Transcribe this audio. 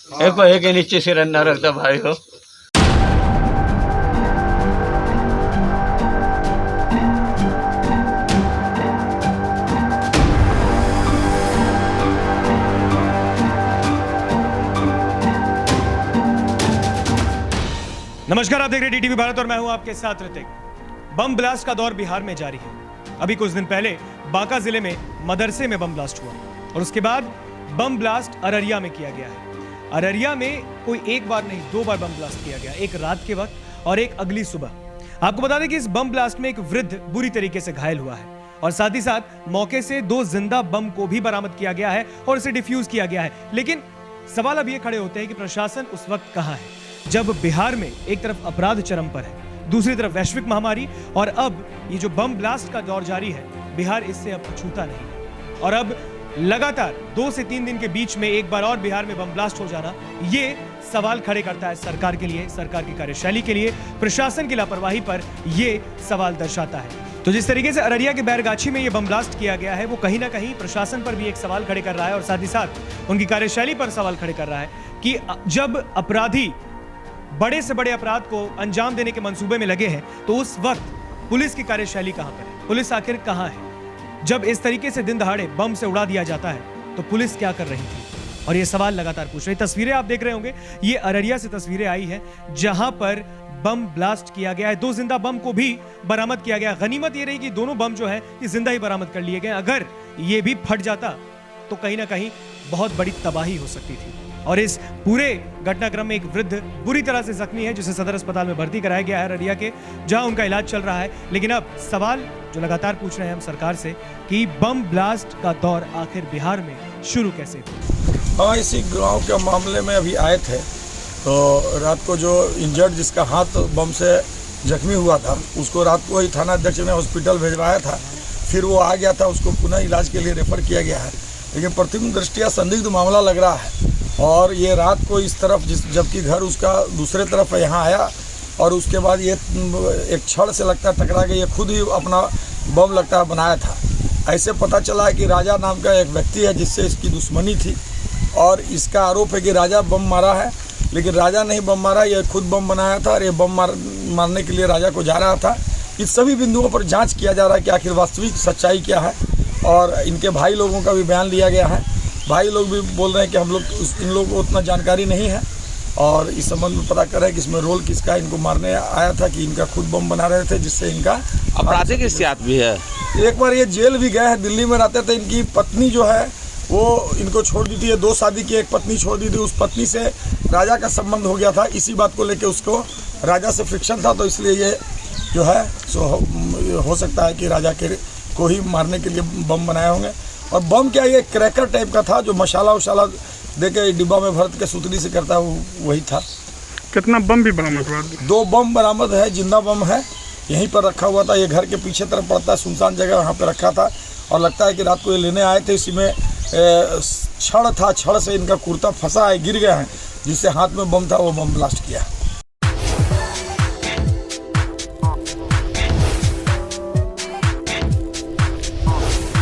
एक के नीचे सिर अंडा रखता भाई हो। नमस्कार, आप देख रहे हैं डीटीवी भारत और मैं हूं आपके साथ ऋतिक। बम ब्लास्ट का दौर बिहार में जारी है। अभी कुछ दिन पहले बांका जिले में मदरसे में बम ब्लास्ट हुआ और उसके बाद बम ब्लास्ट अररिया में किया गया है। अररिया में कोई एक बार नहीं, 2 बार बम ब्लास्ट किया गया, एक रात के वक्त और एक अगली सुबह। आपको बता दें कि इस बम ब्लास्ट में एक वृद्ध बुरी तरीके से घायल हुआ है और साथ ही साथ मौके से 2 जिंदा बम को भी बरामद किया गया है और इसे डिफ्यूज किया गया है। लेकिन सवाल अब ये खड़े होते हैं कि प्रशासन उस वक्त कहां है जब बिहार में एक तरफ अपराध चरम पर है, दूसरी तरफ वैश्विक महामारी और अब ये जो बम ब्लास्ट का दौर जारी है, बिहार इससे अब अछूता नहीं है। और अब लगातार 2 से 3 दिन के बीच में एक बार और बिहार में बम ब्लास्ट हो जाना, ये सवाल खड़े करता है सरकार के लिए, सरकार की कार्यशैली के लिए, प्रशासन की लापरवाही पर ये सवाल दर्शाता है। तो जिस तरीके से अररिया के बैरगाछी में ये बम ब्लास्ट किया गया है, वो कहीं ना कहीं प्रशासन पर भी एक सवाल खड़े कर रहा है और साथ ही साथ उनकी कार्यशैली पर सवाल खड़े कर रहा है कि जब अपराधी बड़े से बड़े अपराध को अंजाम देने के मंसूबे में लगे हैं, तो उस वक्त पुलिस की कार्यशैली कहां पर है, पुलिस आखिर कहां है? जब इस तरीके से दिन दहाड़े बम से उड़ा दिया जाता है, तो पुलिस क्या कर रही थी? और ये सवाल लगातार पूछ रहे। तस्वीरें आप देख रहे होंगे, ये अररिया से तस्वीरें आई हैं जहां पर बम ब्लास्ट किया गया है। 2 जिंदा बम को भी बरामद किया गया। गनीमत ये रही कि दोनों बम जो है ये जिंदा ही बरामद कर लिए गए। अगर ये भी फट जाता तो कहीं ना कहीं बहुत बड़ी तबाही हो सकती थी। और इस पूरे घटनाक्रम में एक वृद्ध बुरी तरह से जख्मी है, जिसे सदर अस्पताल में भर्ती कराया गया है अररिया के, जहां उनका इलाज चल रहा है। लेकिन अब सवाल जो लगातार पूछ रहे हैं हम सरकार से कि बम ब्लास्ट का दौर आखिर बिहार में शुरू कैसे हुआ? हाँ, इसी गांव के मामले में अभी आए थे, तो रात को जो इंजर्ड जिसका हाथ बम से जख्मी हुआ था, उसको रात को ही थाना अध्यक्ष ने हॉस्पिटल भिजवाया था। फिर वो आ गया था, उसको पुनः इलाज के लिए रेफर किया गया है। लेकिन प्रथम दृष्टिया संदिग्ध मामला लग रहा है। और ये रात को इस तरफ जबकि घर उसका दूसरे तरफ यहाँ आया और उसके बाद ये एक छड़ से लगता है टकरा के ये खुद ही अपना बम लगता है बनाया था। ऐसे पता चला है कि राजा नाम का एक व्यक्ति है जिससे इसकी दुश्मनी थी और इसका आरोप है कि राजा बम मारा है, लेकिन राजा नहीं बम मारा, ये खुद बम बनाया था और ये बम मारने के लिए राजा को जा रहा था। इस सभी बिंदुओं पर जाँच किया जा रहा है कि आखिर वास्तविक सच्चाई क्या है। और इनके भाई लोगों का भी बयान लिया गया है। भाई लोग भी बोल रहे हैं कि हम लोग इन लोगों को उतना जानकारी नहीं है और इस संबंध में पता कर रहे हैं कि इसमें रोल किसका। इनको मारने आया था कि इनका खुद बम बना रहे थे, जिससे इनका आपराधिक इस्तियात भी है। एक बार ये जेल भी गए हैं, दिल्ली में रहते थे। इनकी पत्नी जो है वो इनको छोड़ दी थी, ये 2 शादी की एक पत्नी छोड़ दी थी। उस पत्नी से राजा का संबंध हो गया था, इसी बात को लेकर उसको राजा से फ्रिक्शन था, तो इसलिए ये जो है सो हो सकता है कि राजा के को ही मारने के लिए बम बनाए होंगे। और बम क्या, ये क्रैकर टाइप का था जो मसाला उशाला दे के डिब्बा में भर के सुतली से करता है, वही था। कितना बम भी बरामद हुआ? 2 बम बरामद है, जिंदा बम है, यहीं पर रखा हुआ था। ये घर के पीछे तरफ पड़ता है, सुनसान जगह, वहाँ पे रखा था। और लगता है कि रात को ये लेने आए थे। इसी में छड़ था, छड़ से इनका कुर्ता फंसा है, गिर गया है, जिससे हाथ में बम था, वो बम ब्लास्ट किया।